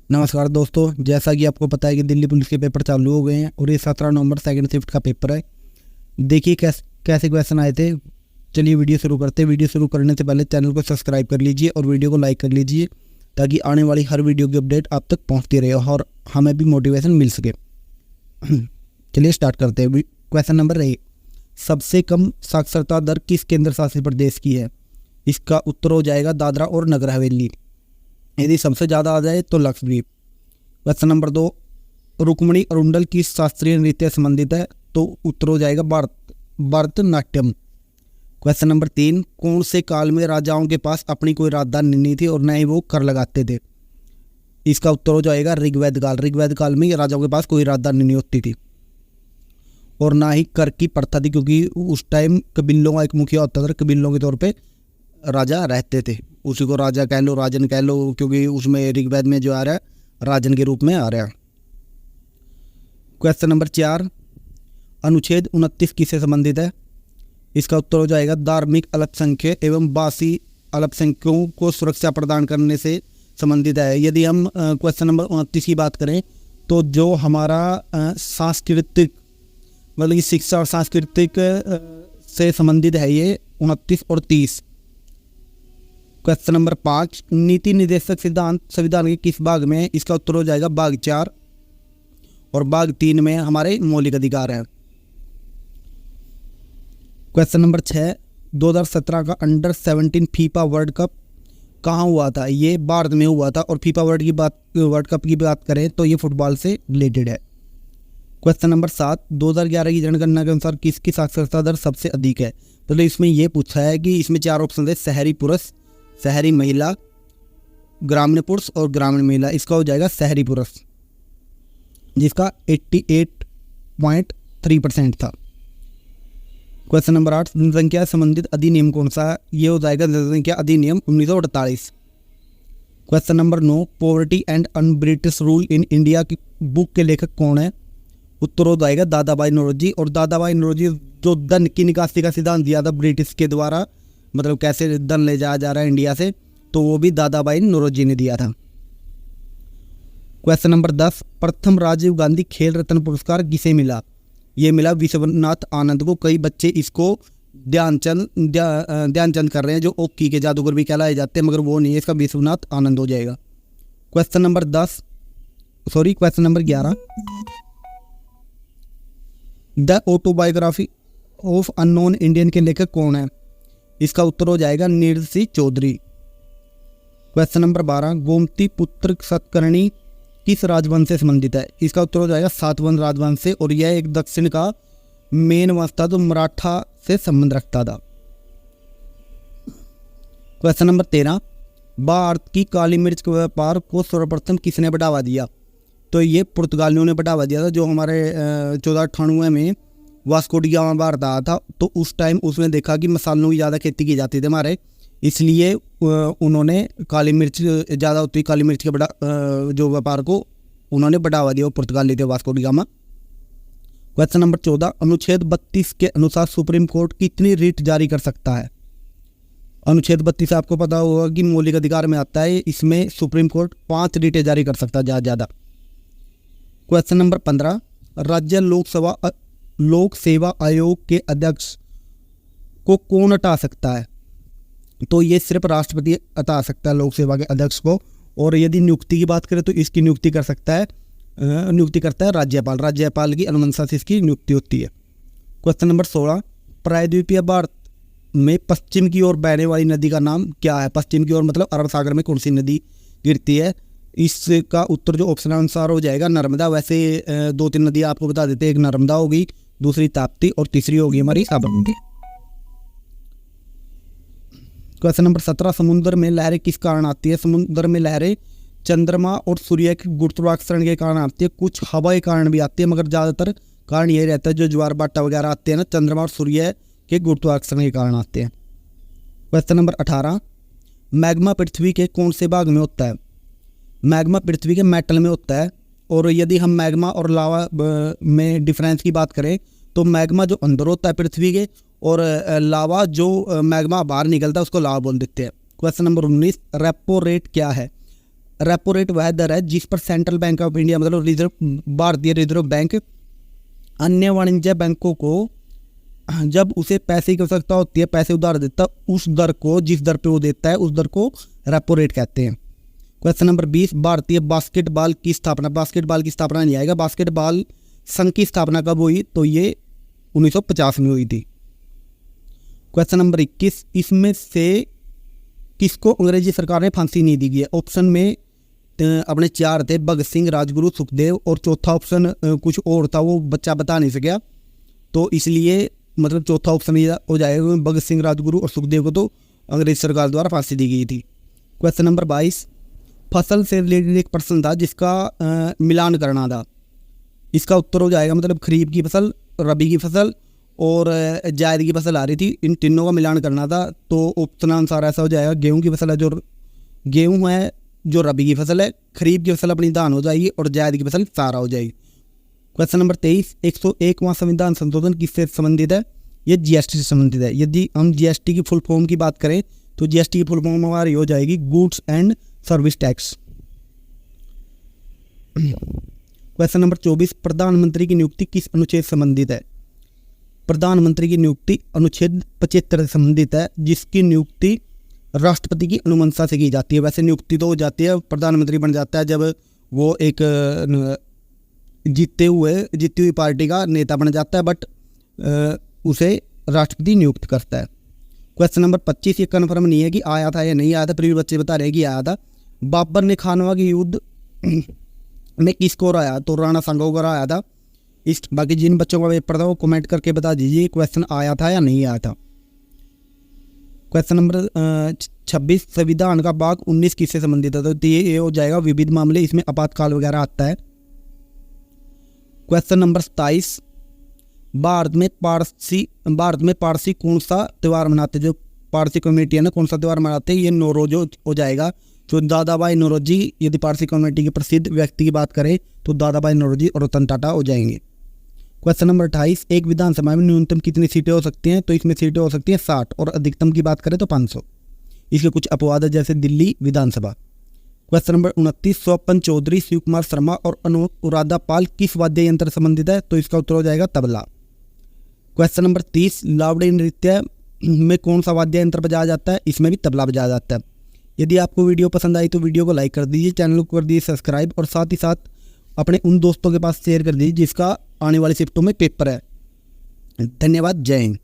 नमस्कार दोस्तों, जैसा कि आपको पता है कि दिल्ली पुलिस के पेपर चालू हो गए हैं और ये 17 नवंबर सेकंड शिफ्ट का पेपर है। देखिए कैसे क्वेश्चन आए थे। चलिए वीडियो शुरू करते हैं। वीडियो शुरू करने से पहले चैनल को सब्सक्राइब कर लीजिए और वीडियो को लाइक कर लीजिए ताकि आने वाली हर वीडियो की अपडेट आप तक पहुँचती रहे और हमें भी मोटिवेशन मिल सके। चलिए स्टार्ट करते हैं। क्वेश्चन नंबर 1, सबसे कम साक्षरता दर किस केंद्र शासित प्रदेश की है? इसका उत्तर हो जाएगा दादरा और नगर हवेली। यदि सबसे ज़्यादा आ जाए तो लक्षद्वीप। क्वेश्चन नंबर 2, रुक्मिणी अरुंडल किस शास्त्रीय नृत्य से संबंधित है? तो उत्तर हो जाएगा भरतनाट्यम। क्वेश्चन नंबर 3, कौन से काल में राजाओं के पास अपनी कोई राजधानी नहीं थी और न ही वो कर लगाते थे? इसका उत्तर हो जाएगा ऋग्वेद काल। ऋग्वेद काल में राजाओं के पास कोई राजधानी नहीं होती थी और ना ही कर की प्रथा थी, क्योंकि उस टाइम कबीलों का एक मुखिया होता था। कबीलों के तौर पे राजा रहते थे, उसी को राजा कह लो, राजन कह लो, क्योंकि उसमें ऋग्वेद में जो आ रहा है राजन के रूप में आ रहा है। क्वेश्चन नंबर 4, अनुच्छेद 29 किससे संबंधित है? इसका उत्तर हो जाएगा धार्मिक अल्पसंख्यक एवं बासी अल्पसंख्यकों को सुरक्षा प्रदान करने से संबंधित है। यदि हम क्वेश्चन नंबर 29 की बात करें तो जो हमारा सांस्कृतिक मतलब शिक्षा और सांस्कृतिक से संबंधित है ये 29 और 30। क्वेश्चन नंबर 5, नीति निर्देशक सिद्धांत संविधान के किस भाग में है? इसका उत्तर हो जाएगा भाग 4 और भाग 3 में हमारे मौलिक अधिकार है। क्वेश्चन नंबर 6, 2017 का अंडर-17 फीफा वर्ल्ड कप कहाँ हुआ था? ये भारत में हुआ था और फीफा वर्ल्ड कप की बात करें तो ये फुटबॉल से रिलेटेड है। क्वेश्चन नंबर 7, 2011 की जनगणना के अनुसार किसकी साक्षरता दर सबसे अधिक है? तो इसमें यह पूछा है कि इसमें 4 ऑप्शन है, शहरी पुरुष, शहरी महिला, ग्रामीण पुरुष और ग्रामीण महिला। इसका हो जाएगा शहरी पुरुष, जिसका 88.3% था। क्वेश्चन नंबर 8, जनसंख्या संबंधित अधिनियम कौन सा है? ये हो जाएगा जनसंख्या अधिनियम 1948। Question number 9, poverty and un British rule in India की बुक के लेखक कौन है? उत्तर हो जाएगा दादा भाई नौरोजी। और दादा भाई नौरोजी जो धन की निकासी का सिद्धांत दिया था ब्रिटिश के द्वारा, मतलब कैसे धन ले जाया जा रहा है इंडिया से, तो वो भी दादा भाई नौरोजी ने दिया था। क्वेश्चन नंबर 10, प्रथम राजीव गांधी खेल रत्न पुरस्कार किसे मिला? ये मिला विश्वनाथ आनंद को। कई बच्चे इसको ध्यानचंद कर रहे हैं, जो हॉकी के जादूगर भी कहलाए जाते हैं, मगर वो नहीं है, इसका विश्वनाथ आनंद हो जाएगा। Question number 11, the autobiography of unknown Indian के लेखक कौन है? इसका उत्तर हो जाएगा नीरज सिंह चौधरी। क्वेश्चन नंबर 12, गोमती पुत्र सतकर्णी किस राजवंश से संबंधित है? इसका उत्तर हो जाएगा सातवाहन राजवंश से और यह एक दक्षिण का मेन वंश था जो मराठा से संबंध रखता था। क्वेश्चन नंबर 13, भारत की काली मिर्च के व्यापार को सर्वप्रथम किसने बढ़ावा दिया? तो ये पुर्तगालियों ने बढ़ावा दिया था। जो हमारे 1498 में वास्को डी गामा भारत आया था, तो उस टाइम उसने देखा कि मसालों की ज़्यादा खेती की जाती थी हमारे, इसलिए उन्होंने काली मिर्च ज़्यादा होती, काली मिर्च के जो व्यापार को उन्होंने बढ़ावा दिया, वो पुर्तगाली थे Vasco D gamma. Question number 14, अनुच्छेद 32 के अनुसार सुप्रीम कोर्ट कितनी रिट जारी कर सकता है? अनुच्छेद 32 आपको पता होगा कि मौलिक अधिकार में आता है। इसमें सुप्रीम कोर्ट 5 रिटें जारी कर सकता है ज़्यादा। क्वेश्चन नंबर 15, राज्य लोक सेवा आयोग के अध्यक्ष को कौन हटा सकता है? तो ये सिर्फ राष्ट्रपति हटा सकता है लोक सेवा के अध्यक्ष को। और यदि नियुक्ति की बात करें तो इसकी नियुक्ति करता है राज्यपाल। राज्यपाल की अनुमति से इसकी नियुक्ति होती है। क्वेश्चन नंबर 16, प्रायद्वीपीय भारत में पश्चिम की ओर बहने वाली नदी का नाम क्या है? पश्चिम की ओर मतलब अरब सागर में कौन सी नदी गिरती है? इसका उत्तर जो ऑप्शन अनुसार हो जाएगा नर्मदा। वैसे 2-3 नदियाँ आपको बता देते हैं, एक नर्मदा होगी, दूसरी ताप्ती और तीसरी होगी हमारी साबरमती। क्वेश्चन नंबर 17, समुद्र में लहरें किस कारण आती है? समुद्र में लहरें चंद्रमा और सूर्य के गुरुत्वाकर्षण के कारण आती है। कुछ हवा के कारण भी आती है, मगर ज़्यादातर कारण यही रहता है जो ज्वार भाटा वगैरह आते हैं ना, चंद्रमा और सूर्य के गुरुत्वाकर्षण के कारण आते हैं। क्वेश्चन नंबर 18, मैग्मा पृथ्वी के कौन से भाग में होता है? मैग्मा पृथ्वी के मेटल में होता है। और यदि हम मैग्मा और लावा में डिफरेंस की बात करें तो मैग्मा जो अंदर होता है पृथ्वी के, और लावा जो मैग्मा बाहर निकलता है उसको लावा बोल देते हैं। क्वेश्चन नंबर 19, रेपो रेट क्या है? रेपो रेट वह दर है जिस पर सेंट्रल बैंक ऑफ इंडिया मतलब रिजर्व भारतीय रिजर्व बैंक अन्य वाणिज्य बैंकों को जब उसे पैसे की आवश्यकता होती है, पैसे उधार देता, उस दर को जिस दर पे वो देता है उस दर को रेपो रेट कहते हैं। क्वेश्चन नंबर 20, भारतीय बास्केटबॉल की स्थापना, बास्केटबॉल की स्थापना नहीं आएगा, बास्केटबॉल संघ की स्थापना कब हुई, तो ये 1950 में हुई थी। क्वेश्चन नंबर 21, इसमें से किसको अंग्रेजी सरकार ने फांसी नहीं दी गई है। ऑप्शन में अपने 4 थे, भगत सिंह, राजगुरु, सुखदेव, और चौथा ऑप्शन कुछ और था, वो बच्चा बता नहीं सका, तो इसलिए मतलब चौथा ऑप्शन ये हो जाएगा, भगत सिंह, राजगुरु और सुखदेव को तो अंग्रेज सरकार द्वारा फांसी दी गई थी। क्वेश्चन नंबर 22, फसल से रिलेटेड एक प्रश्न था जिसका मिलान करना था। इसका उत्तर हो जाएगा मतलब खरीफ की फसल, रबी की फसल और जायद की फसल आ रही थी, इन तीनों का मिलान करना था। तो ऑप्शन अनुसार ऐसा हो जाएगा, गेहूं की फसल है जो गेहूं है जो रबी की फसल है, खरीफ की फसल अपनी धान हो जाएगी और जायद की फसल सारा हो जाएगी। क्वेश्चन नंबर 23, 101वां संविधान संशोधन किससे संबंधित है, ये जीएसटी से संबंधित है। यदि हम जीएसटी की फुल फॉर्म की बात करें तो जीएसटी की फुल फॉर्म हमारी हो जाएगी goods and service tax. Question number 24, प्रधानमंत्री की नियुक्ति किस अनुच्छेद से संबंधित है। प्रधानमंत्री की नियुक्ति अनुच्छेद 75 से संबंधित है, जिसकी नियुक्ति राष्ट्रपति की अनुमंशा से की जाती है। वैसे नियुक्ति तो हो जाती है, प्रधानमंत्री बन जाता है जब वो एक जीती हुई पार्टी का नेता बन जाता है, बट उसे राष्ट्रपति नियुक्त करता है। क्वेश्चन नंबर 25, ये कन्फर्म नहीं है कि आया था या नहीं आया था, प्रीवियस बच्चे बता रहे हैं कि आया था। बाबर ने खानवा के युद्ध में किसको हराया, तो राणा सांगा को हराया था। इस बाकी जिन बच्चों का पेपर था वो कमेंट करके बता दीजिए क्वेश्चन आया था या नहीं आया था। क्वेश्चन नंबर 26, संविधान का भाग 19 किससे संबंधित है, तो ये हो जाएगा विविध मामले, इसमें आपातकाल वगैरह आता है। क्वेश्चन नंबर 27, भारत में पारसी कौन सा त्यौहार मनाते, जो पारसी कम्युनिटी है ना कौन सा त्यौहार मनाते हैं, ये नौरोज हो जाएगा। तो दादाभाई नौरोजी, यदि पारसी कम्युनिटी के प्रसिद्ध व्यक्ति की बात करें तो दादाभाई नौरोजी और रतन टाटा हो जाएंगे। क्वेश्चन नंबर 28, एक विधानसभा में न्यूनतम कितनी सीटें हो सकती हैं, तो इसमें सीटें हो सकती हैं 60 और अधिकतम की बात करें तो 500। इसके कुछ अपवाद है जैसे दिल्ली विधानसभा। क्वेश्चन नंबर 29, स्वपन चौधरी, शिव कुमार शर्मा और अनुराधा पाल किस वाद्य यंत्र से संबंधित है, तो इसका उत्तर हो जाएगा तबला। क्वेश्चन नंबर 30, लावड़ी नृत्य में कौन सा वाद्य यंत्र बजाया जाता है, इसमें भी तबला बजाया जाता है। यदि आपको वीडियो पसंद आई तो वीडियो को लाइक कर दीजिए, चैनल को कर दीजिए सब्सक्राइब और साथ ही साथ अपने उन दोस्तों के पास शेयर कर दीजिए जिसका आने वाली शिफ्टों में पेपर है। धन्यवाद, जय हिंद।